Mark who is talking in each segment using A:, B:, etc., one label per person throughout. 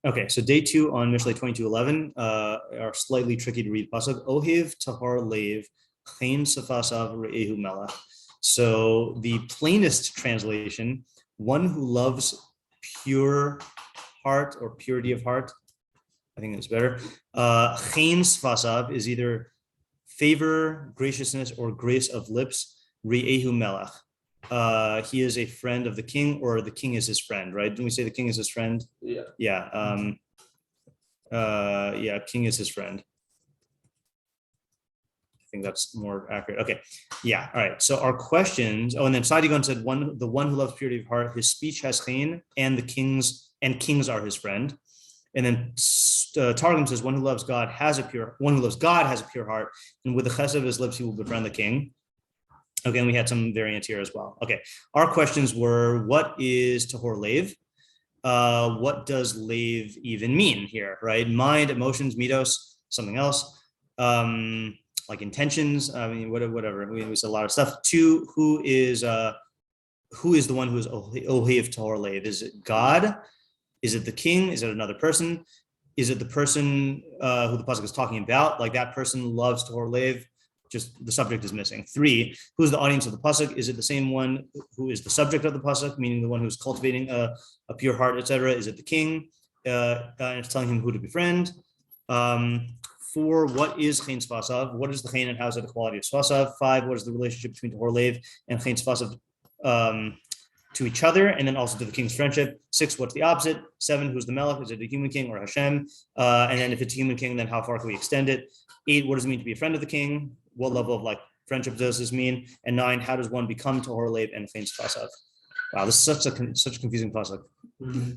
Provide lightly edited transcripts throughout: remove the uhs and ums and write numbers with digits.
A: Okay, so day 2 on Mishlei 22:11 are slightly tricky to read. Pasuk Ohev Tahor Lev Chen Safasav Re'ehu Melech. So the plainest translation, one who loves pure heart or purity of heart, I think that's better. Chen Safasav is either favor, graciousness, or grace of lips. Re'ehu Melech. He is a friend of the king, or the king is his friend, right? Didn't we say the king is his friend?
B: Yeah.
A: Yeah. King is his friend. I think that's more accurate. Okay. Yeah. All right. So our questions. Oh, and then Saadia Gaon said the one who loves purity of heart, his speech has chen, and kings are his friend. And then Targum says one who loves God has a pure heart, and with the chesed of his lips he will befriend the king. Okay, and we had some variants here as well. Okay, our questions were: what is tahor lev? What does lev even mean here? Right, mind, emotions, midos, something else, like intentions. I mean, whatever. We said a lot of stuff. 2, who is the one who is ohev tahor lev? Is it God? Is it the king? Is it another person? Is it the person who the pasuk is talking about? Like that person loves tahor lev. Just the subject is missing. 3, who's the audience of the pasuk? Is it the same one who is the subject of the pasuk, meaning the one who's cultivating a pure heart, etc.? Is it the king? And it's telling him who to befriend. 4, what is chen sfasav? What is the chen and how is it the quality of sfasav? 5, what is the relationship between tahor lev and chen sfasav to each other, and then also to the king's friendship? 6, what's the opposite? 7, who's the melech? Is it a human king or Hashem? And then if it's a human king, then how far can we extend it? 8, what does it mean to be a friend of the king? What level of like friendship does this mean? And 9, how does one become tahor lev and chen sfasav? Wow, this is such a confusing pasuk. Mm-hmm.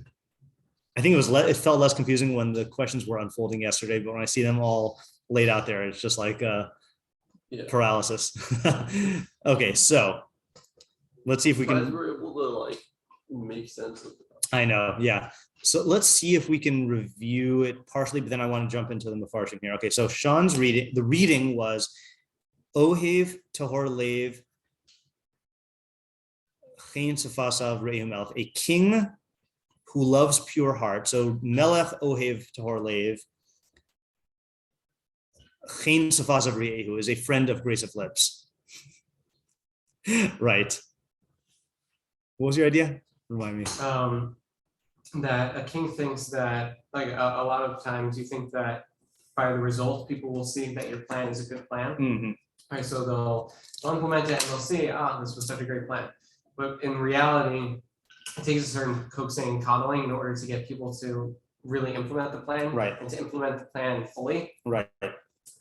A: I think it felt less confusing when the questions were unfolding yesterday, but when I see them all laid out there, it's just like paralysis. Okay, so let's see if we can.
B: We're able to like make sense of it.
A: I know, yeah. So let's see if we can review it partially, but then I want to jump into the Mefarshim here. Okay, so Sean's reading. The reading was Ohev tahor lev chen safasav re'ehu melech, a king who loves pure heart. So melech ohev tahor lev chen safasav re'ehu is a friend of grace of lips. Right. What was your idea? Remind me.
C: That a king thinks that, like a lot of times you think that by the result, people will see that your plan is a good plan.
A: Mm-hmm.
C: Right, so they'll implement it and they'll see, this was such a great plan. But in reality, it takes a certain coaxing and coddling in order to get people to really implement the plan,
A: right,
C: and to implement the plan fully.
A: Right.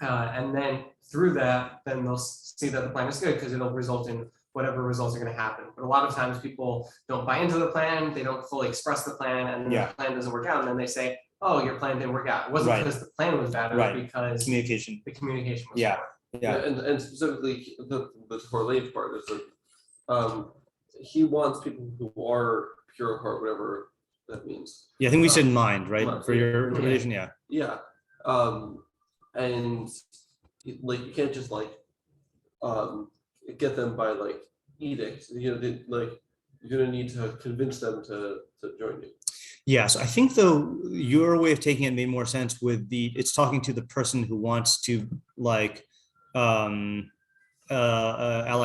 C: And then through that, then they'll see that the plan is good because it'll result in whatever results are going to happen. But a lot of times people don't buy into the plan, they don't fully express the plan, and then the plan doesn't work out. And then they say, oh, your plan didn't work out. It wasn't because the plan was bad, it was because the communication was bad.
B: Yeah, and specifically the tahor lev part is like he wants people who are pure of heart, whatever that means.
A: Yeah, I think we said mind, right? Mind, for your interpretation,
B: yeah. And like you can't just like get them by like edict. You know, you're gonna need to convince them to join you.
A: Yes, I think though your way of taking it made more sense with it's talking to the person who wants to like ally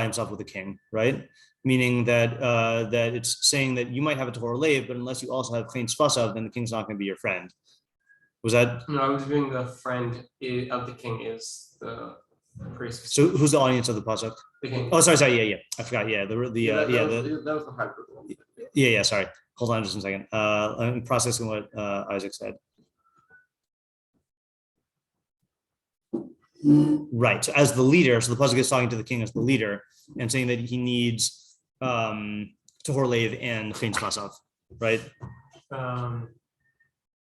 A: himself with the king, right? Meaning that that it's saying that you might have a tahor lev, but unless you also have chen sfasav, then the king's not going to be your friend. Was that?
C: No, I was doing the friend of the king is the priest.
A: So who's the audience of the pasuk?
C: The king.
A: Oh, sorry, yeah. I forgot. Yeah,
B: that was the hybrid one.
A: Yeah. Sorry. Hold on just a second. I'm processing what Isaac said. Right. So as the leader, so the pasuk is talking to the king as the leader and saying that he needs tahor lev and chen sfasav, right?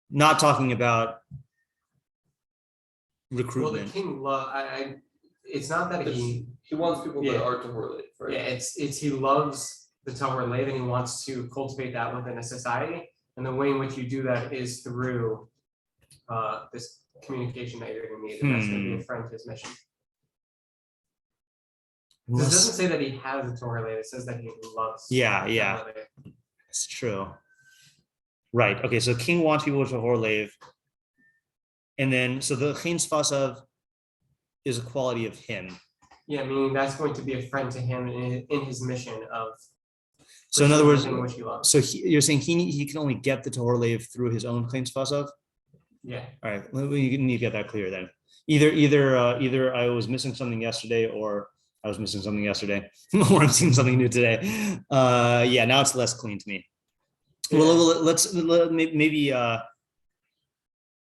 A: Not talking about recruitment.
C: Well, the king it's not that he
B: wants people that are tahor lev, right?
C: Yeah, it's he loves the tahor lev and he wants to cultivate that within a society. And the way in which you do that is through this communication that you're going to need, and that's going to be a friend to his mission. It doesn't say that he has a tahor lev, it says that he loves.
A: Yeah, it's true. Right. Okay. So king wants people to tahor lev, and then so the chen sfasav is a quality of him.
C: Yeah, meaning that's going to be a friend to him in his mission of.
A: So in other words,
C: which he loves.
A: so you're saying he can only get the tahor lev through his own chen sfasav?
C: Yeah.
A: All right. We need to get that clear then. Either I was missing something yesterday, or I was missing something yesterday, or I'm seeing something new today. Yeah. Now it's less clean to me. Yeah. Well, let's maybe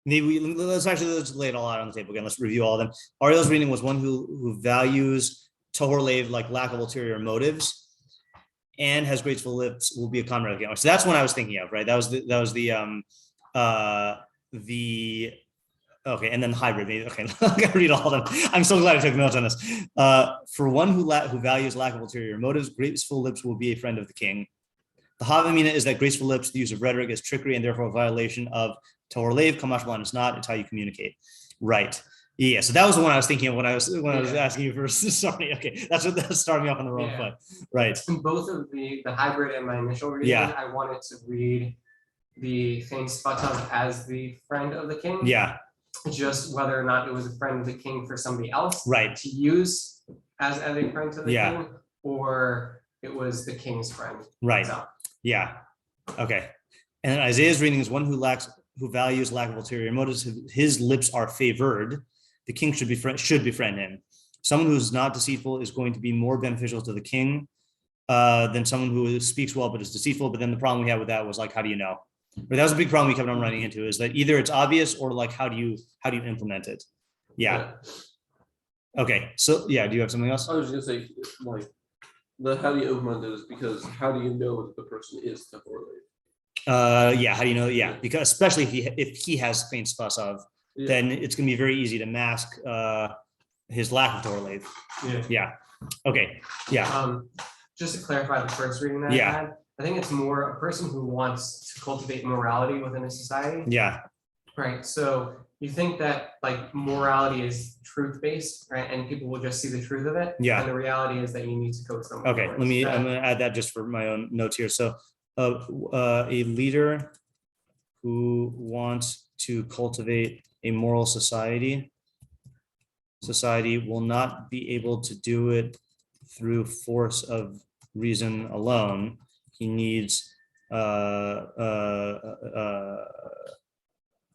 A: let's lay it all out on the table again. Let's review all of them. Ariel's reading was one who values tahor lev, like lack of ulterior motives, and has graceful lips, will be a comrade again. So that's what I was thinking of, right? That was the okay, and then hybrid. Maybe okay. I'm gonna read all of them. I'm so glad I took notes on this. For one who values lack of ulterior motives, graceful lips will be a friend of the king. The Havamina is that graceful lips, the use of rhetoric, is trickery and therefore a violation of tahor lev. Kamashmalan is not. It's how you communicate. Right. Yeah. So that was the one I was thinking of when I was asking you for. Sorry. Okay. That's starting me off on the wrong foot. Right.
C: In both of the hybrid and my initial reading, I wanted to read the chen sfatav as the friend of the king.
A: Yeah.
C: Just whether or not it was a friend of the king for somebody else.
A: Right.
C: To use as a friend to the king, or it was the king's friend.
A: Right.
C: So.
A: Yeah. Okay. And Isaiah's reading is one who values lack of ulterior motives. His lips are favored. The king should befriend him. Someone who's not deceitful is going to be more beneficial to the king than someone who speaks well but is deceitful. But then the problem we had with that was like, how do you know? But that was a big problem we kept on running into, is that either it's obvious or like how do you implement it? Yeah. Okay. So yeah, do you have something else?
B: I was just gonna say, like, the how do you implement it is because how do you know that the person is tahor lev?
A: Yeah, how do you know? Yeah, because especially if he has chen sfasav, then it's gonna be very easy to mask his lack of tahor lev. Yeah. Okay. Yeah.
C: Just to clarify the first reading that I had, I think it's more a person who wants to cultivate morality within a society.
A: Yeah.
C: Right. So you think that like morality is truth-based, right? And people will just see the truth of it.
A: Yeah.
C: And the reality is that you need to coach them.
A: Okay. I'm going to add that just for my own notes here. So a leader who wants to cultivate a moral society will not be able to do it through force of reason alone. He needs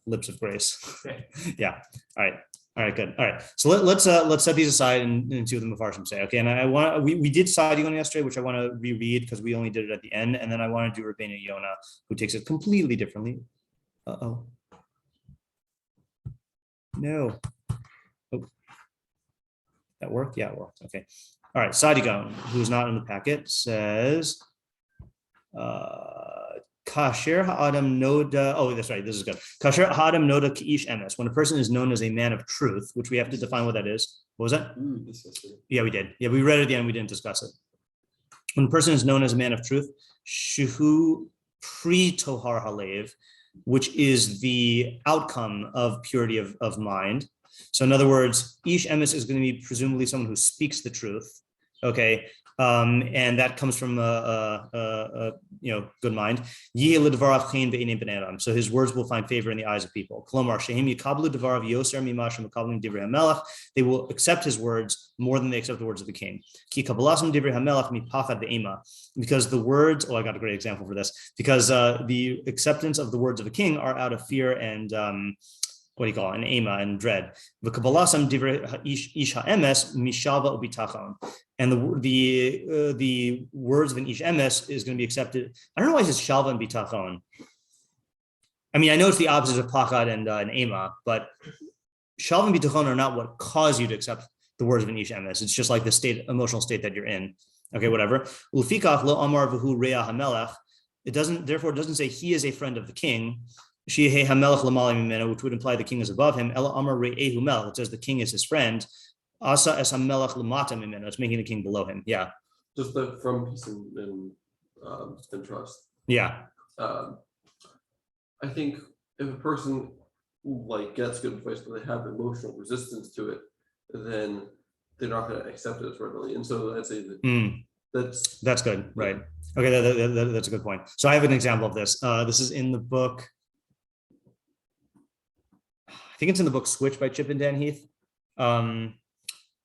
A: lips of grace.
C: Okay.
A: Yeah. All right. Good. All right. So let's set these aside and see what the Mefarshim say. Okay. And we did Saadia Gaon yesterday, which I want to reread because we only did it at the end, and then I want to do Rabbeinu Yonah, who takes it completely differently. No. Oh. That worked? Yeah, it worked. Okay. All right. Saadia Gaon, who's not in the packet, says. Kasher ha'adam noda. Oh, that's right. This is good. Kasher ha'adam noda ki'ish emes. When a person is known as a man of truth, which we have to define what that is. What was that? Yeah, we did. Yeah, we read it at the end. We didn't discuss it. When a person is known as a man of truth, shuhu pri tohar halev, which is the outcome of purity of mind. So in other words, ish emes is going to be presumably someone who speaks the truth. Okay. And that comes from good mind. So his words will find favor in the eyes of people. They will accept his words more than they accept the words of the king. Because the words, I got a great example for this, because the acceptance of the words of a king are out of fear and what do you call it? An ema and dread. And the words of an ish emes is going to be accepted. I don't know why it says shalva and bitachon. I mean, I know it's the opposite of pachad and an ema, but shalva and bitachon are not what cause you to accept the words of an ish emes. It's just like the emotional state that you're in. Okay, whatever. Ufikach lo amar v'hu rea hamelech. It doesn't say he is a friend of the king. Which would imply the king is above him. It says the king is his friend. Asa es hamelech lamata mimenu. It's making the king below him. Yeah.
B: Just from peace and trust.
A: Yeah.
B: I think if a person gets good advice, but they have emotional resistance to it, then they're not going to accept it as readily. And so I'd say that That's
A: good, right? Okay, that's a good point. So I have an example of this. This is in the book. I think it's in the book Switch by Chip and Dan Heath. And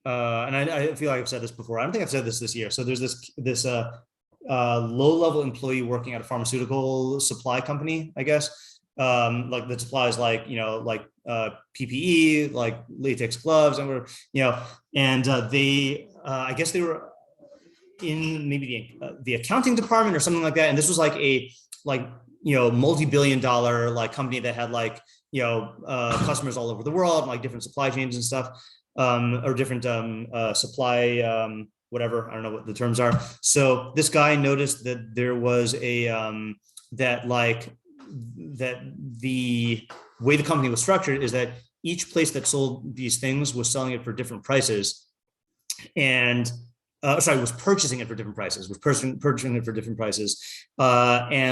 A: I feel like I've said this before. I don't think I've said this year. So there's this low-level employee working at a pharmaceutical supply company, I guess. Like the supplies, like PPE, like latex gloves, and they I guess they were in maybe the accounting department or something like that. And this was like a multi-billion-dollar like company that had customers all over the world, like different supply chains and stuff, or different supply. Whatever, I don't know what the terms are. So this guy noticed that there was that the way the company was structured is that each place that sold these things was selling it for different prices, and was purchasing it for different prices, and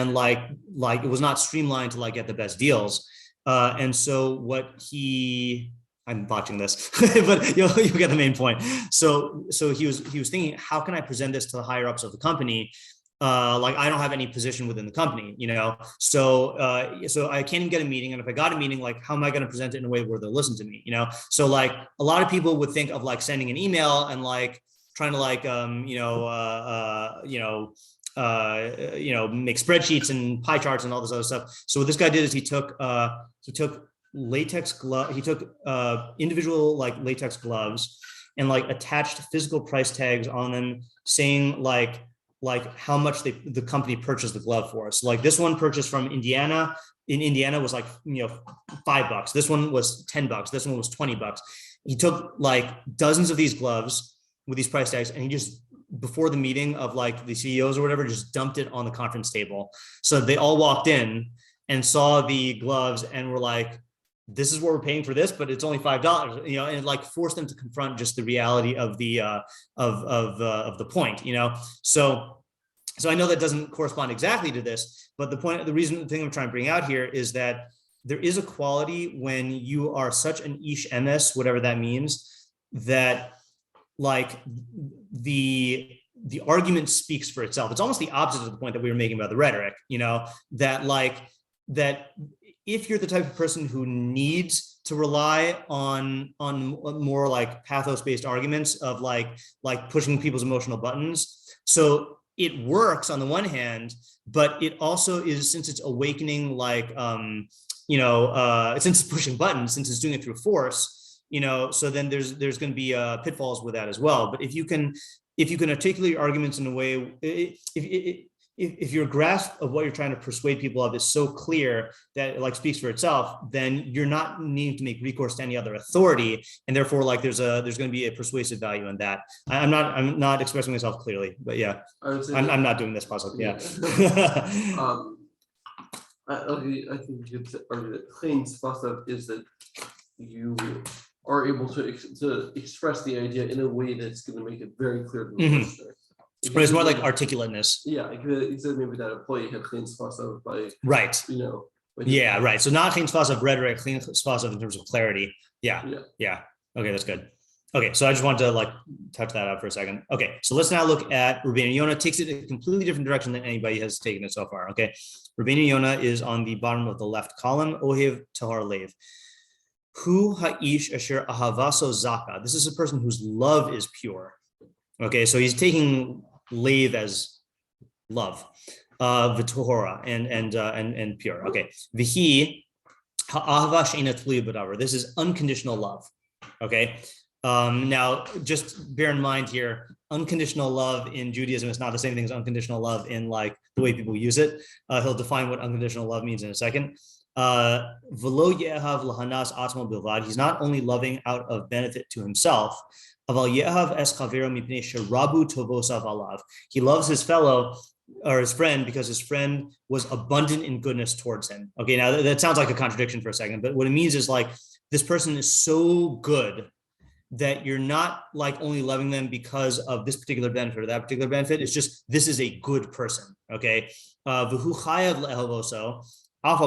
A: it was not streamlined to get the best deals. And so I'm botching this, but you'll get the main point. So he was thinking, how can I present this to the higher ups of the company? I don't have any position within the company, so I can't even get a meeting. And if I got a meeting, how am I going to present it in a way where they'll listen to me? So a lot of people would think of sending an email and trying to make spreadsheets and pie charts and all this other stuff. So what this guy did is he took individual latex gloves and attached physical price tags on them saying how much the company purchased the glove for. So this one purchased from Indiana was $5. This one was $10. This one was $20. He took dozens of these gloves with these price tags, and he just, before the meeting of the CEOs or whatever, just dumped it on the conference table. So they all walked in and saw the gloves and were like, this is what we're paying for this, but it's only $5, and it forced them to confront just the reality of the the point, So I know that doesn't correspond exactly to this, but the thing I'm trying to bring out here is that there is a quality when you are such an ish emes, whatever that means, that the argument speaks for itself. It's almost the opposite of the point that we were making about the rhetoric, that if you're the type of person who needs to rely on more pathos-based arguments of pushing people's emotional buttons, so it works on the one hand, but it also is, since it's awakening, since it's pushing buttons, since it's doing it through force, so then there's going to be pitfalls with that as well. But if you can articulate your arguments in a way, if your grasp of what you're trying to persuade people of is so clear that it speaks for itself, then you're not needing to make recourse to any other authority, and therefore there's going to be a persuasive value in that. I'm not expressing myself clearly, but yeah, I'm not doing this pasuk. Yeah.
B: I think you could argue that Chain's pasuk is that you are able to express the idea in a way that's going to make it very clear to the listener.
A: But it's more articulateness.
B: Yeah, except maybe that employee had clean spots of
A: right. Yeah, right. So not clean spots of rhetoric, clean spots of in terms of clarity. Yeah. Okay, that's good. Okay, so I just wanted to touch that out for a second. Okay, so let's now look at Rabbeinu Yonah. Takes it in a completely different direction than anybody has taken it so far. Okay, Rabbeinu Yonah is on the bottom of the left column. Ohev Tahor Lev. Hu ha'ish asher ahavaso zaka. This is a person whose love is pure. Okay, so he's taking Lev as love, v'tohora and pure. Okay, v'hi ha'ahava she'ena tluya b'davar. This is unconditional love. Okay, now just bear in mind here, unconditional love in Judaism is not the same thing as unconditional love in the way people use it. He'll define what unconditional love means in a second. V'lo ye'ahav lahanas atzmo bilvad. He's not only loving out of benefit to himself. He loves his fellow or his friend because his friend was abundant in goodness towards him. Okay, now that sounds like a contradiction for a second, but what it means is this person is so good that you're not only loving them because of this particular benefit or that particular benefit. It's just, this is a good person. Okay. And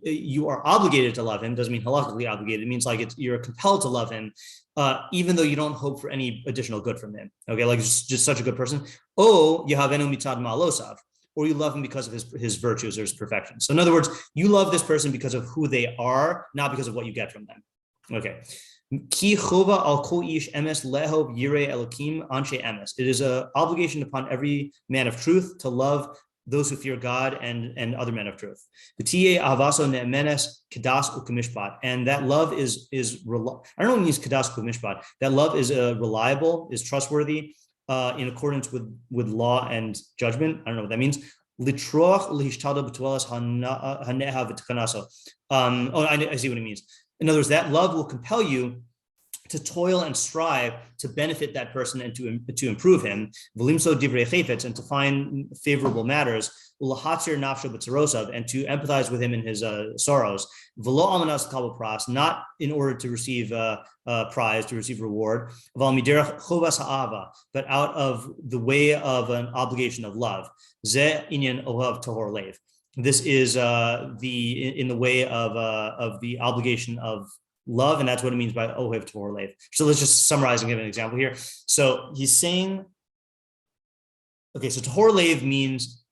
A: you are obligated to love him. Doesn't mean halakhically obligated. It means like you're compelled to love him, even though you don't hope for any additional good from him. Okay, like just such a good person. Or you love him because of his virtues or his perfection. So in other words, you love this person because of who they are, not because of what you get from them. Okay. It is an obligation upon every man of truth to love those who fear God and other men of truth. And that love is I don't know what it means kadas u'mishpat. That love is reliable, is trustworthy, in accordance with law and judgment. I don't know what that means. I see what it means. In other words, that love will compel you to toil and strive to benefit that person and to improve him, and to find favorable matters, and to empathize with him in his sorrows, not in order to receive prize, to receive reward, but out of the way of an obligation of love. This is in the way of the obligation of love, and that's what it means by ohev tahor lev. So let's just summarize and give an example here. So he's saying, okay, so tahor lev means,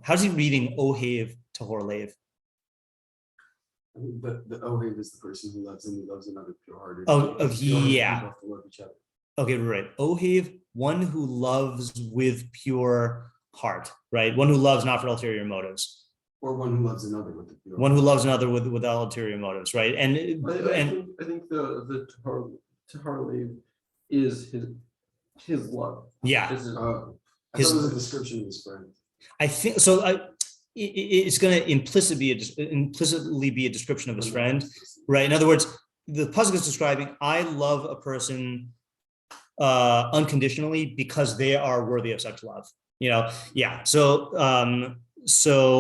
A: how's he reading ohev tahor lev?
D: The ohev is the person who loves and he loves another pure-hearted.
A: Yeah. Okay, right. Ohev, one who loves with pure heart, right? One who loves not for ulterior motives.
D: Or one who loves another with the pure.
A: One who loves another with ulterior motives, right?
B: I think the tahor lev is his love.
A: Yeah.
D: I thought it was a description of his friend.
A: I think so. It's going to implicitly be a description of his friend, right? In other words, the pasuk is describing, I love a person unconditionally because they are worthy of such love. Yeah. So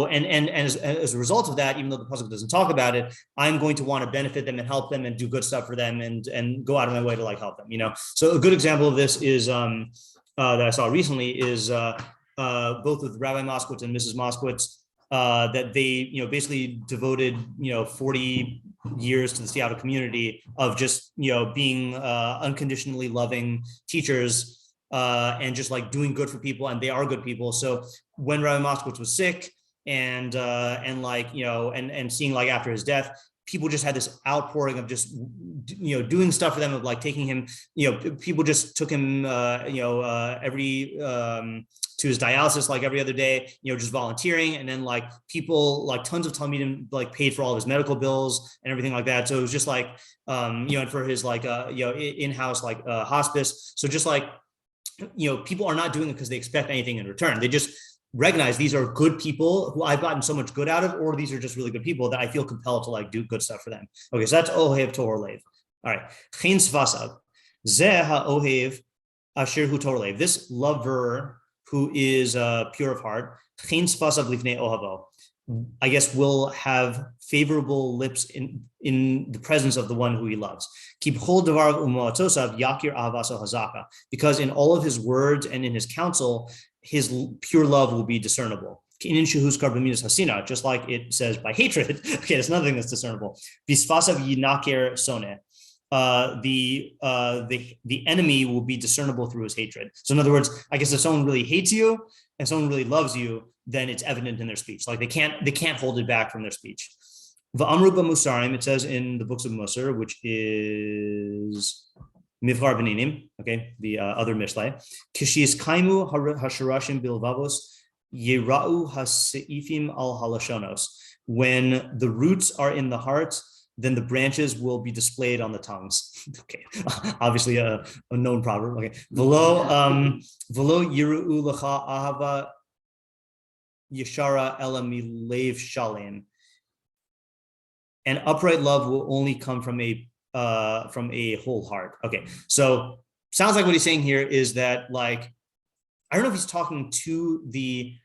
A: as a result of that, even though the pasuk doesn't talk about it, I'm going to want to benefit them and help them and do good stuff for them and go out of my way to like help them. So a good example of this is that I saw recently is both with Rabbi Moskowitz and Mrs. Moskowitz, that they basically devoted 40 years to the Seattle community of just being unconditionally loving teachers. And just like doing good for people, and they are good people. So when Rabbi Moskowitz was sick and seeing like after his death, people just had this outpouring of just doing stuff for them, of like taking him, people just took him every to his dialysis like every other day, just volunteering, and then like people, like tons of talmidim like paid for all of his medical bills and everything like that. So it was just like and for his like in-house like hospice. So just like people are not doing it because they expect anything in return. They just recognize these are good people who I've gotten so much good out of, or these are just really good people that I feel compelled to like do good stuff for them. Okay, so that's ohev tahor lev. All right, chen svasav zeh haohev asher hu tahor lev. This lover who is pure of heart, chen svasav lifnei ohavo, I guess will have favorable lips in the presence of the one who he loves. Because in all of his words and in his counsel, his pure love will be discernible. Just like it says by hatred. Okay, there's nothing that's discernible. The enemy will be discernible through his hatred. So in other words, I guess if someone really hates you and someone really loves you, then it's evident in their speech. Like they can't hold it back from their speech. V'amru b'musarim, it says in the books of Musar, which is Mivchar B'ninim, okay, the other Mishlei. Kishis kaimu hasharashim bilvavos yirau haseifim al halashonos. When the roots are in the heart, then the branches will be displayed on the tongues. Okay, obviously a known proverb. Okay, v'lo yiru lecha ahava yeshara ela milev shalem. And upright love will only come from a whole heart. Okay, so sounds like what he's saying here is that, like, I don't know if he's talking to the.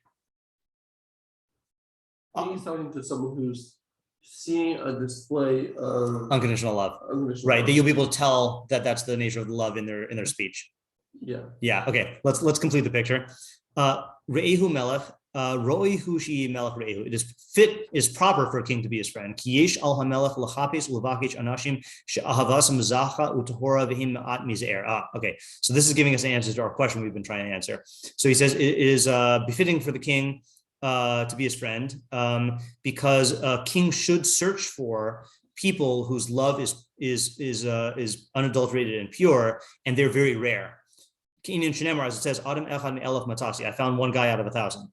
B: He's talking to someone who's seeing a display of
A: unconditional love, right? That you'll be able to tell that that's the nature of the love in their speech.
B: Yeah.
A: Yeah. Okay. Let's complete the picture. Re'ehu melech Roi hushi melech re'ehu. It is proper for a king to be his friend. Ki yesh al hamelech l'chapes u'levakesh anashim she'ahavasam zacha u'tahora v'him ma'at mize'er. Okay, so this is giving us an answer to our question we've been trying to answer. So he says it is befitting for the king to be his friend because a king should search for people whose love is unadulterated and pure, and they're very rare. As it says, Adam echad me'elef matasi. I found one guy out of 1,000.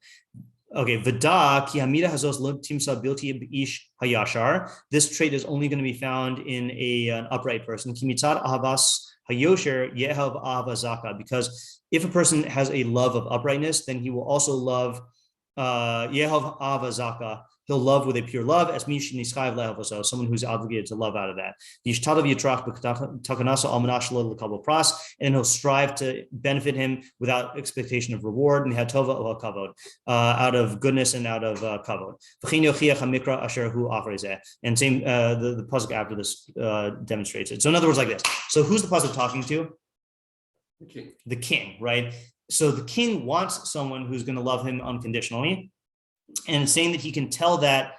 A: Okay, Vada ki hamida hazos lo timsa bilti ish hayashar. This trait is only going to be found in an upright person. Ki mitzad ahavas hayosher yehav ahavazaka. Because if a person has a love of uprightness, then he will also love yehav ahavazaka. He'll love with a pure love, as someone who's obligated to love out of that. And he'll strive to benefit him without expectation of reward, out of goodness and out of kavod. And same, the pasuk after this demonstrates it. So in other words, like this. So who's the pasuk talking to?
B: The king.
A: The king, right? So the king wants someone who's going to love him unconditionally. And saying that he can tell that,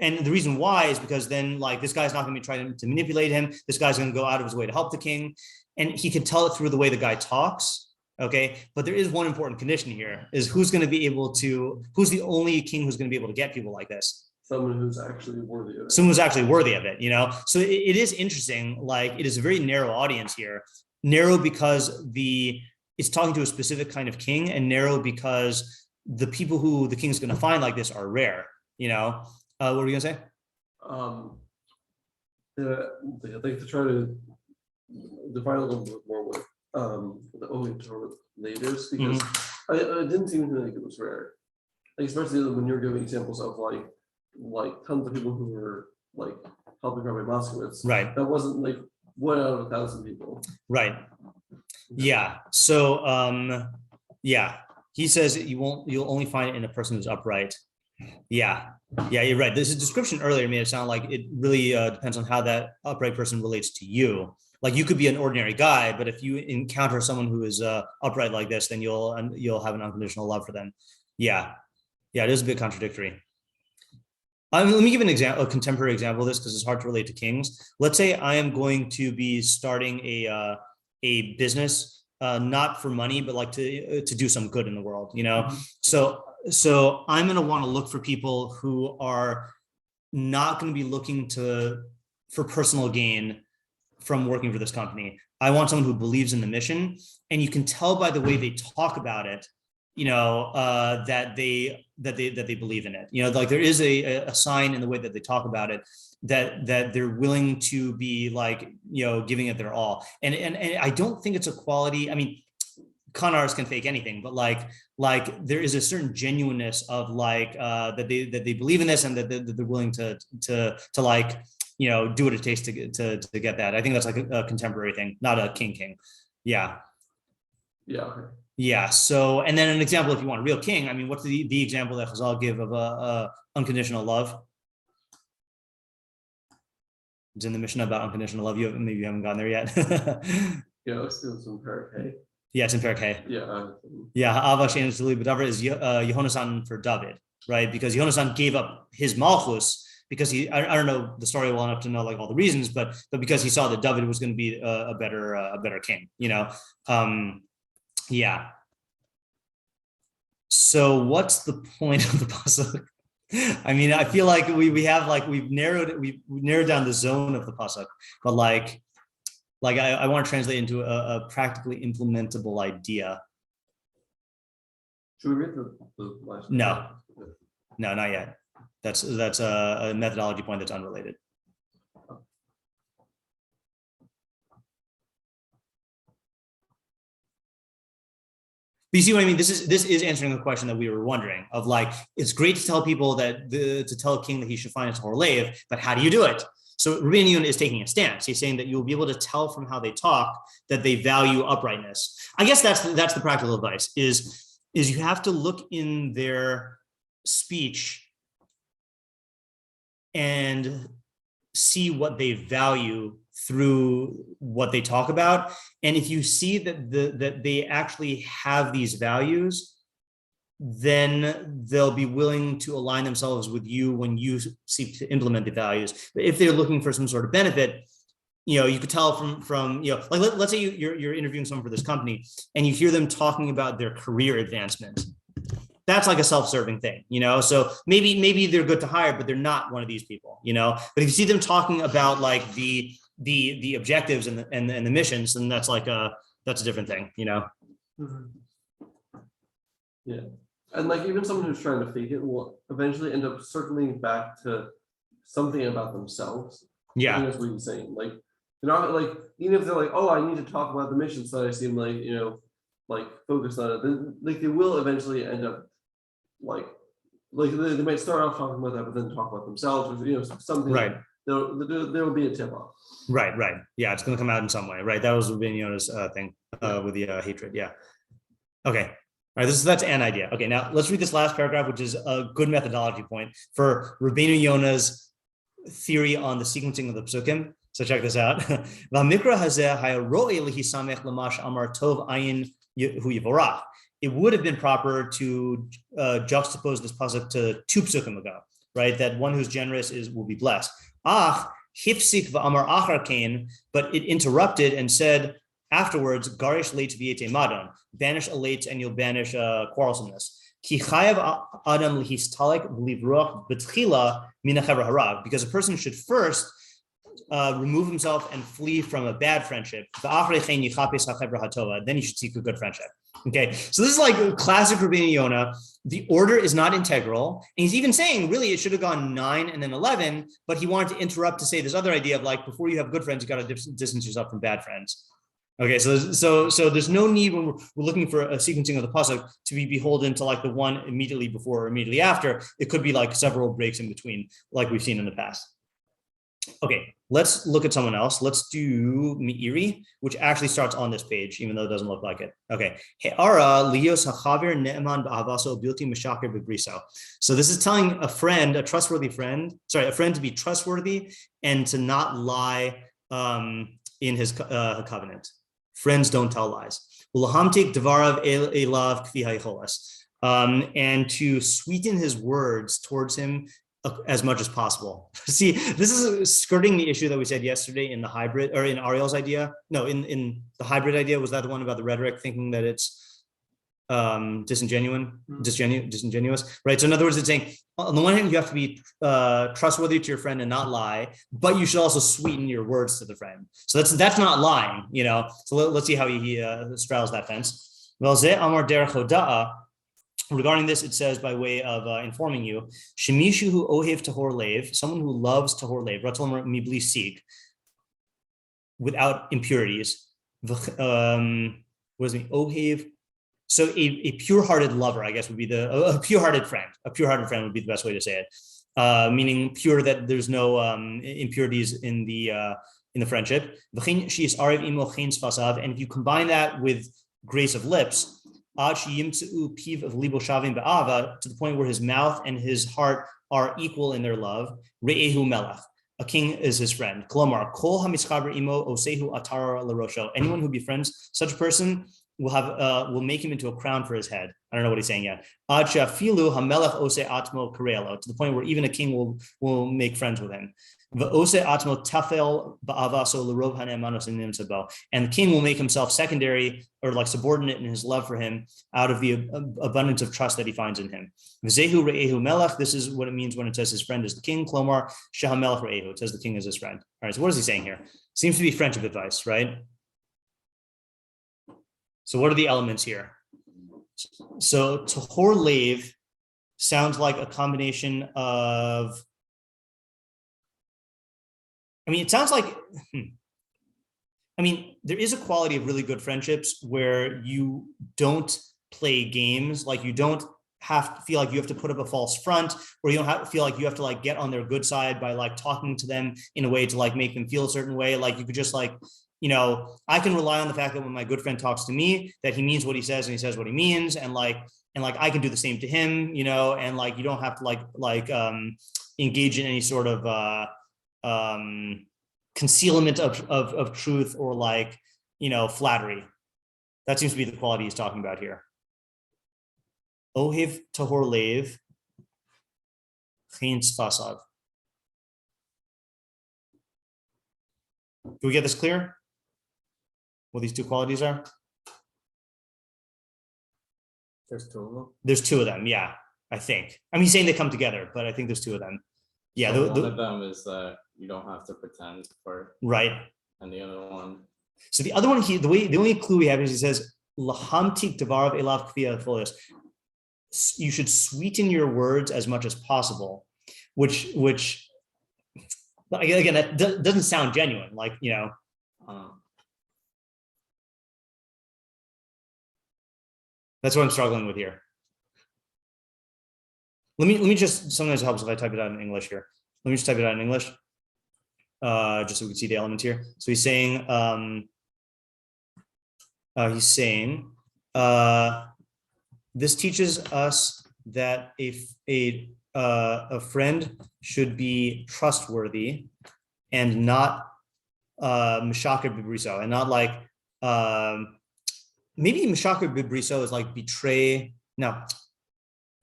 A: and the reason why is because then, like, this guy's not going to be trying to manipulate him. This guy's going to go out of his way to help the king, and he can tell it through the way the guy talks. Okay, but there is one important condition here: is who's going to be able to? Who's the only king who's going to be able to get people like this?
B: Someone who's actually worthy of it.
A: Someone who's actually worthy of it. You know, so it is interesting. Like, it is a very narrow audience here. Narrow because it's talking to a specific kind of king, and narrow because the people who the king's going to find like this are rare, you know. What were you going to say?
B: I think to try to define a little bit more what the only Torah natives, because I didn't even think it was rare, like, especially when you're giving examples of like tons of people who were like helping Rabbi Moskowitz.
A: Right.
B: That wasn't like 1 out of 1,000 people.
A: Right. Yeah. So yeah. He says you'll only find it in a person who's upright. Yeah, you're right. This description earlier made it sound like it really depends on how that upright person relates to you. Like, you could be an ordinary guy, but if you encounter someone who is upright like this, then you'll have an unconditional love for them. Yeah, it is a bit contradictory. Let me give a contemporary example of this, because it's hard to relate to kings. Let's say I am going to be starting a business. Not for money, but like to do some good in the world, you know? So I'm going to want to look for people who are not going to be looking for personal gain from working for this company. I want someone who believes in the mission, and you can tell by the way they talk about it, you know, that they believe in it. You know, like, there is a sign in the way that they talk about it that they're willing to be, like, you know, giving it their all. And I don't think it's a quality. I mean, con artists can fake anything, but like there is a certain genuineness of like that they believe in this, and that they're willing to like, you know, do what it takes to get that. I think that's like a contemporary thing, not a king. Yeah. Yeah. So, and then an example, if you want a real king, I mean, what's the example that Chazal give of unconditional love? It's in the Mishnah about unconditional love. Maybe you haven't gotten there yet.
B: Yeah, it's in Parak.
A: Yeah, it's in Parak. Yeah, Ha'ava Shein Tzuli B'Davar is Yehonasan for David, right? Because Yehonasan gave up his malchus because I don't know the story well enough to know like all the reasons, but because he saw that David was going to be a better king, you know. Yeah. So what's the point of the pasuk? I mean, I feel like we've narrowed down the zone of the pasuk, but like I want to translate into a practically implementable idea.
B: Should we read the last?
A: No, not yet. That's a methodology point that's unrelated. But you see what I mean? This is answering the question that we were wondering of, like, it's great to tell people that to tell a king that he should find a Tahor Lev, but how do you do it? So Rabbeinu Yonah is taking a stance. He's saying that you'll be able to tell from how they talk that they value uprightness. I guess that's the practical advice is you have to look in their speech and see what they value through what they talk about. And if you see that they actually have these values, then they'll be willing to align themselves with you when you seek to implement the values. But if they're looking for some sort of benefit, you could tell from like let's say you're interviewing someone for this company and you hear them talking about their career advancement. That's like a self-serving thing, So maybe they're good to hire, but they're not one of these people, But if you see them talking about like the objectives and the missions, then that's a different thing,
B: Mm-hmm. Yeah, and like even someone who's trying to fake it will eventually end up circling back to something about themselves.
A: Yeah,
B: I think that's what he's saying. Like they're not like even if they're like, oh, I need to talk about the missions that I seem like focused on it. Then like they will eventually end up like they might start off talking about that, but then talk about themselves or something.
A: Right.
B: There will be a tip off.
A: Right. Yeah, it's going to come out in some way. Right. That was Rabbeinu Yonah's thing with the hatred. Yeah. Okay. All right. That's an idea. Okay. Now let's read this last paragraph, which is a good methodology point for Rabbeinu Yonah's theory on the sequencing of the pasukim. So check this out. It would have been proper to juxtapose this pasuk to two pasukim ago, right? That one who's generous will be blessed. Hifsik v'amar achar kain, but it interrupted and said afterwards, garish leit v'yete madon, banish a leit and you'll banish quarrelsomeness. Ki chayav adam lihistalik v'livroch b'tchila min hachaver harav, because a person should first remove himself and flee from a bad friendship. Then you should seek a good friendship. Okay, so this is like classic Rabbeinu Yonah. The order is not integral. And he's even saying, really, it should have gone 9 and then 11, but he wanted to interrupt to say this other idea of like, before you have good friends, you got to distance yourself from bad friends. Okay, so there's no need when we're looking for a sequencing of the pasuk to be beholden to like the one immediately before or immediately after. It could be like several breaks in between, like we've seen in the past. Okay, let's look at someone else. Let's do Meiri, which actually starts on this page, even though it doesn't look like it. Okay. So this is telling a friend, a friend to be trustworthy and to not lie in his covenant. Friends don't tell lies. And to sweeten his words towards him as much as possible. See, this is skirting the issue that we said yesterday in the hybrid, or in Ariel's idea. No, in the hybrid idea, was that the one about the rhetoric, thinking that it's disingenuous, right? So in other words, it's saying, on the one hand, you have to be trustworthy to your friend and not lie, but you should also sweeten your words to the friend. So that's not lying, So let's see how he straddles that fence. Regarding this, it says, by way of informing you, Shemishu hu ohev tahor lev, someone who loves tahor lev, ratzon mibli sig, without impurities. What does it mean? Ohev. So a pure-hearted lover, I guess, would be a pure-hearted friend. A pure-hearted friend would be the best way to say it, meaning pure, that there's no impurities in the friendship. And if you combine that with grace of lips, to the point where his mouth and his heart are equal in their love. Re'ehu melech, a king is his friend. Kolomar, kol hamischaber imo osehu atar larosho. Anyone who befriends such a person will make him into a crown for his head. I don't know what he's saying yet. Ad shafilu hamelech ose atmo karelo, to the point where even a king will make friends with him. And the king will make himself secondary or like subordinate in his love for him out of the abundance of trust that he finds in him. This is what it means when it says his friend is the king. Klomar shahamelech re'ehu. It says the king is his friend. All right, so what is he saying here? Seems to be friendship advice, right? So what are the elements here? So tahor lev sounds like a combination of, it sounds like, there is a quality of really good friendships where you don't play games, like you don't feel like you have to put up a false front, or you don't feel like you have to like get on their good side by like talking to them in a way to like make them feel a certain way. Like you could just like, I can rely on the fact that when my good friend talks to me, that he means what he says and he says what he means. And I can do the same to him, and like, you don't have to engage in any sort of, concealment of truth or like, flattery. That seems to be the quality he's talking about here. Ohev tahor lev chen tzfasav. Do we get this clear? What these two qualities are?
E: There's two of them.
A: There's two of them, yeah, I think. I mean, he's saying they come together, but I think there's two of them. Yeah,
E: So one of them is that you don't have to pretend for,
A: right.
E: and the other one.
A: So the other one, the only clue we have is he says, "Lahamtik devarav elav kviya folis." You should sweeten your words as much as possible, which again, that doesn't sound genuine. Like, you know, that's what I'm struggling with here. Let me just, sometimes it helps if I type it out in English here. Let me just type it out in English, just so we can see the elements here. So he's saying, this teaches us that a friend should be trustworthy and not mishaker bibriso, and not like maybe mishaker bibriso is like betray. No,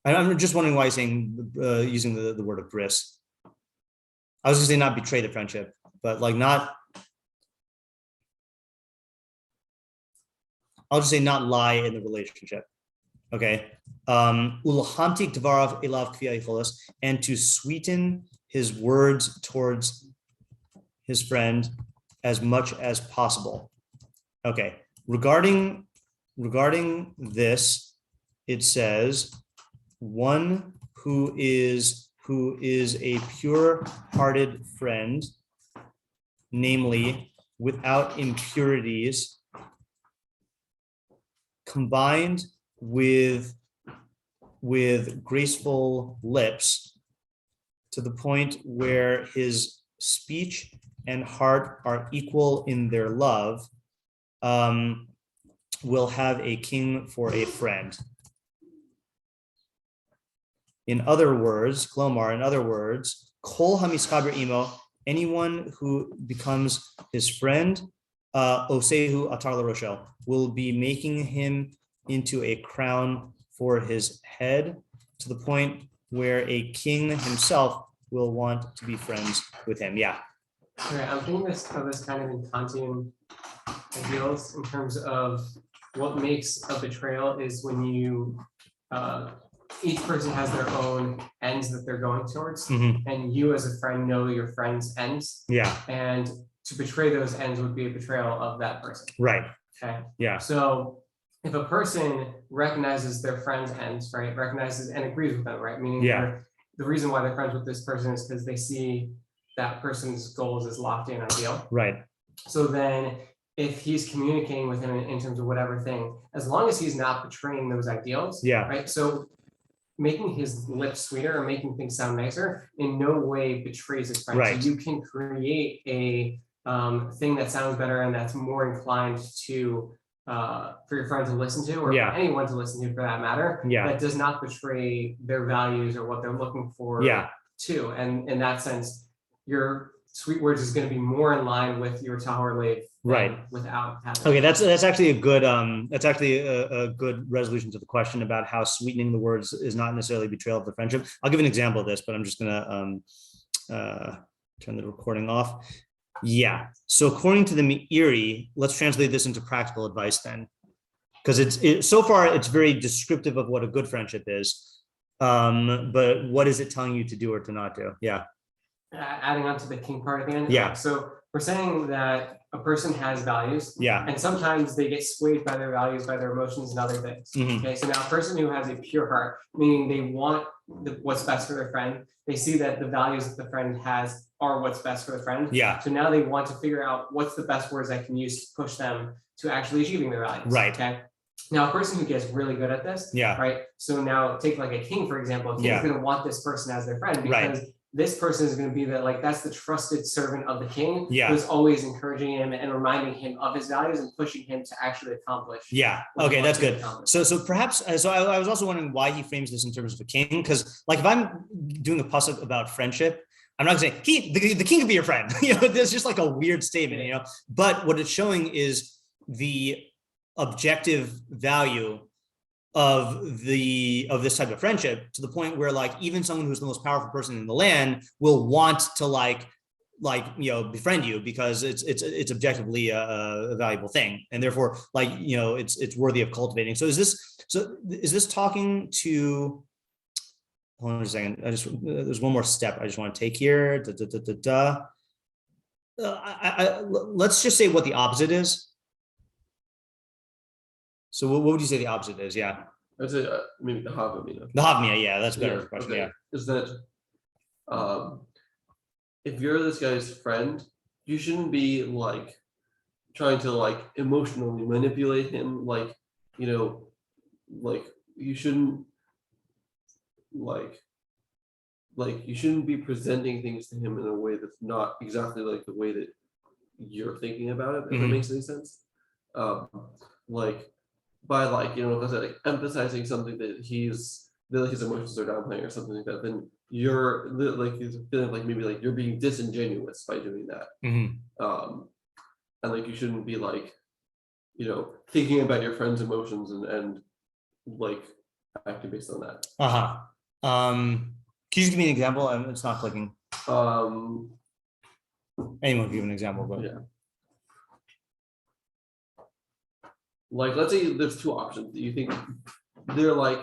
A: I'm just wondering why he's saying using the word of bris. I was going to say not betray the friendship, but like not. I'll just say not lie in the relationship. Okay. Ulahamtik devarav elav kviya yicholos, and to sweeten his words towards his friend as much as possible. Okay. Regarding this, it says one who is a pure-hearted friend, namely without impurities, combined with graceful lips, to the point where his speech and heart are equal in their love, will have a king for a friend. In other words, kol hamiskaber imo, anyone who becomes his friend, osehu atar l'rosho, will be making him into a crown for his head, to the point where a king himself will want to be friends with him. Yeah.
C: Okay, I'm thinking of this kind of in Kantian ideals, in terms of what makes a betrayal is when you each person has their own ends that they're going towards, and you as a friend know your friend's ends. Yeah. And to betray those ends would be a betrayal of that person. Right. Okay. Yeah. So if a person recognizes their friend's ends, right, recognizes and agrees with them, right, meaning the reason why they're friends with this person is because they see that person's goals as lofty and ideal. Right. So then if he's communicating with him in terms of whatever thing, as long as he's not betraying those ideals, right? So making his lips sweeter or making things sound nicer in no way betrays his friend. Right. So you can create a thing that sounds better and that's more inclined to for your friend to listen to, or for anyone to listen to for that matter, that does not betray their values or what they're looking for too. And in that sense, your sweet words is going to be more in line with your tahor lev, right? Without having. Okay, that's actually a good a good resolution to the question about how sweetening the words is not necessarily betrayal of the friendship. I'll give an example of this, but I'm just gonna turn the recording off. Yeah. So according to the Meiri, let's translate this into practical advice then, because so far it's very descriptive of what a good friendship is. But what is it telling you to do or to not do? Yeah. Adding on to the king part at the end. Yeah. So we're saying that a person has values. Yeah. And sometimes they get swayed by their values, by their emotions and other things. Okay. So now a person who has a pure heart, meaning they want what's best for their friend, they see that the values that the friend has are what's best for the friend. Yeah. So now they want to figure out what's the best words I can use to push them to actually achieving their values. Right. Okay. Now, a person who gets really good at this, right? So now take like a king, for example. A king is going to want this person as their friend because this person is going to be that's the trusted servant of the king, who's always encouraging him and reminding him of his values and pushing him to actually accomplish. Yeah. Okay, that's good. So perhaps, so I was also wondering why he frames this in terms of a king, because like if I'm doing a pasuk about friendship, I'm not saying the king could be your friend. There's just like a weird statement, But what it's showing is the objective value
A: of this type of friendship, to the point where like even someone who's the most powerful person in the land will want to befriend you, because it's objectively a valuable thing, and therefore it's worthy of cultivating. So is this talking to? Hold on a second. There's one more step I just want to take here. Let's just say what the opposite is. So what would you say the opposite is? Yeah.
B: I'd say maybe the Havamina.
A: The Havamina, yeah, that's a better question.
B: Okay.
A: Yeah.
B: Is that if you're this guy's friend, you shouldn't be like trying to like emotionally manipulate him, you shouldn't you shouldn't be presenting things to him in a way that's not exactly like the way that you're thinking about it, if that makes any sense. By emphasizing something that his emotions are downplaying or something like that, then you're feeling like maybe like you're being disingenuous by doing that. And like you shouldn't be thinking about your friend's emotions and acting based on that.
A: Can you just give me an example? It's not clicking. Anyone give an example, but
B: yeah. Let's say there's two options that you think they're like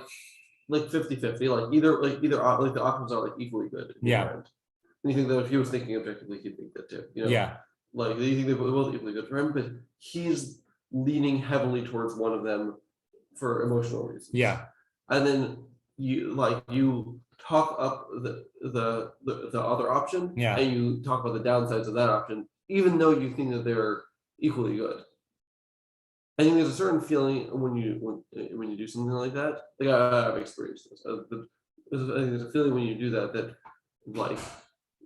B: 50-50, either the options are equally good.
A: Yeah.
B: And you think that if he was thinking objectively, he'd think that too.
A: Yeah.
B: You think they're both equally good for him, but he's leaning heavily towards one of them for emotional reasons.
A: Yeah.
B: And then you talk up the other option.
A: Yeah.
B: And you talk about the downsides of that option, even though you think that they're equally good. I think there's a certain feeling when you do something like that. I've experienced this. I think there's a feeling when you do that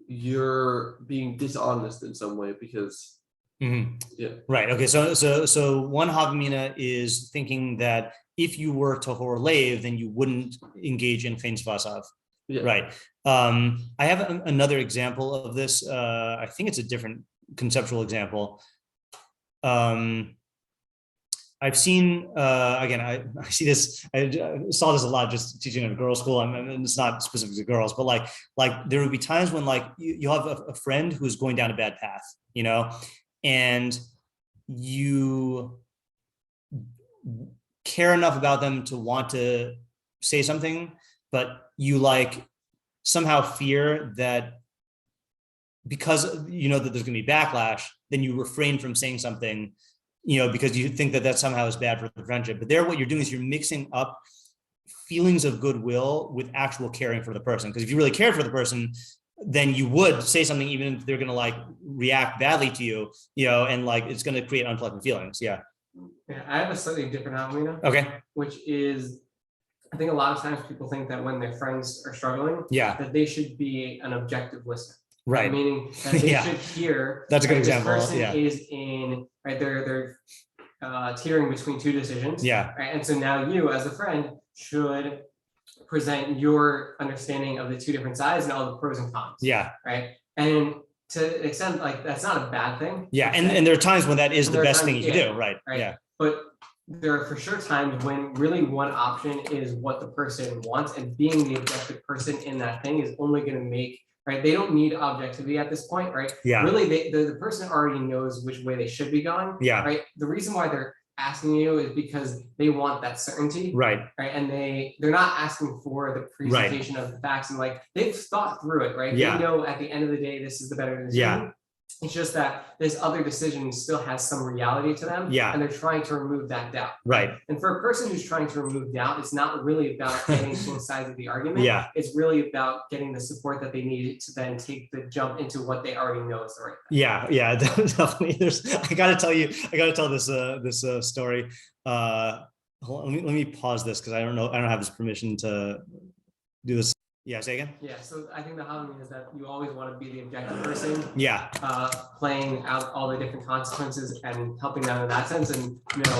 B: you're being dishonest in some way because. Yeah. Right.
A: Okay. So one Havamina is thinking that if you were Tahor Lev, then you wouldn't engage in Chen Vasav.
B: Yeah.
A: Right. I have another example of this. I think it's a different conceptual example. I've seen again. I see this. I saw this a lot just teaching at a girls' school. It's not specific to girls, but there would be times when you'll have a friend who's going down a bad path, and you care enough about them to want to say something, but you somehow fear that because that there's going to be backlash, then you refrain from saying something. Because you think that somehow is bad for the friendship. But what you're doing is you're mixing up feelings of goodwill with actual caring for the person. Because if you really cared for the person, then you would say something, even if they're going to react badly to you, and it's going to create unpleasant feelings. Yeah.
C: Yeah, I have a slightly different Havamina.
A: Okay.
C: Which is, I think a lot of times people think that when their friends are struggling, that they should be an objective listener.
A: Right.
C: Meaning that they should hear.
A: That's a good example.
C: This person is in they're teetering between two decisions.
A: Yeah.
C: Right. And so now you, as a friend, should present your understanding of the two different sides and all the pros and cons.
A: Yeah.
C: Right. And to an extent, that's not a bad thing.
A: Yeah. And there are times when that is the best thing you can do. Right. Yeah.
C: But there are for sure times when really one option is what the person wants, and being the objective person in that thing is only going to make. Right, they don't need objectivity at this point, right?
A: Yeah.
C: Really, the person already knows which way they should be going.
A: Yeah.
C: Right. The reason why they're asking you is because they want that certainty.
A: Right.
C: Right. And they're not asking for the presentation of the facts, and they've thought through it. Right.
A: Yeah.
C: They know at the end of the day this is the better decision.
A: Yeah.
C: It's just that this other decision still has some reality to them.
A: Yeah.
C: And they're trying to remove that doubt.
A: Right.
C: And for a person who's trying to remove doubt, it's not really about getting to the sides of the argument.
A: Yeah.
C: It's really about getting the support that they need to then take the jump into what they already know is the right thing.
A: Yeah. Yeah. Definitely. I got to tell this story. Let me pause this because I don't have this permission to do this. Yeah, say again?
C: Yeah, so I think the Havamina is that you always want to be the objective person.
A: Yeah.
C: Playing out all the different consequences and helping them in that sense. And,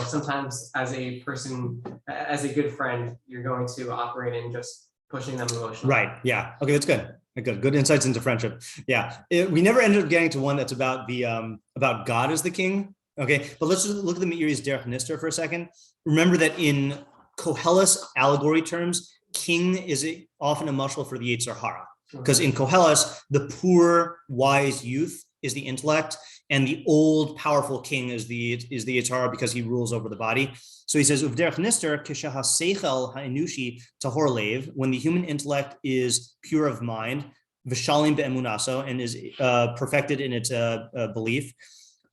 C: sometimes as a person, as a good friend, you're going to operate in just pushing them emotionally.
A: Right, yeah. Okay, that's good. Good insights into friendship. Yeah, we never ended up getting to one that's about about God as the king. Okay, but let's just look at the Meiri's Derech Nister for a second. Remember that in Koheles allegory terms, king is often a mashal for the Yetzer Hara. Because in Koheles, the poor, wise youth is the intellect, and the old, powerful king is the Yetzer Hara because he rules over the body. So he says, Uvderech nister kishaha seichel ha'enushi tahor lev, when the human intellect is pure of mind, v'shalim be'emunaso, and is perfected in its belief.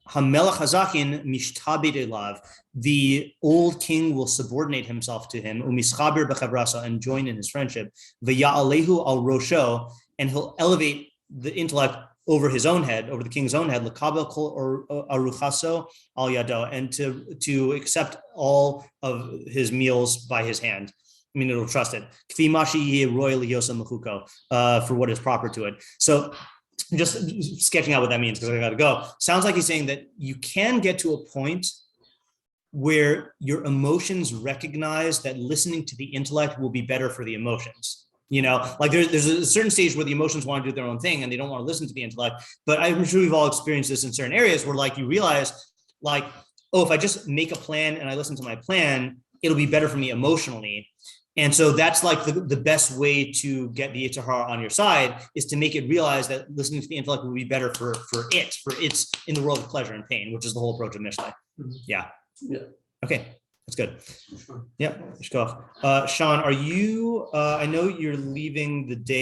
A: Hamelach hazakin mishtabed elav, the old king will subordinate himself to him, umischaber bechavrasa, and join in his friendship, v'ya'alehu al rosho, and he'll elevate the intellect over his own head, over the king's own head, l'kabel kol aruchaso al yado, and to accept all of his meals by his hand. I mean, it'll trust it. K'fi mashi royal yosa mechuko, for what is proper to it. So, just sketching out what that means, because I got to go. Sounds like he's saying that you can get to a point where your emotions recognize that listening to the intellect will be better for the emotions. You know, like there's a certain stage where the emotions want to do their own thing and they don't want to listen to the intellect. But I'm sure we've all experienced this in certain areas where, like, you realize, like, oh, if I just make a plan and I listen to my plan, it'll be better for me emotionally. And so that's like the best way to get the Yetzer Hara on your side, is to make it realize that listening to the intellect will be better for its in the world of pleasure and pain, which is the whole approach of Mishlei. Yeah. Okay, that's good. Yeah. Sean, are you? I know you're leaving the day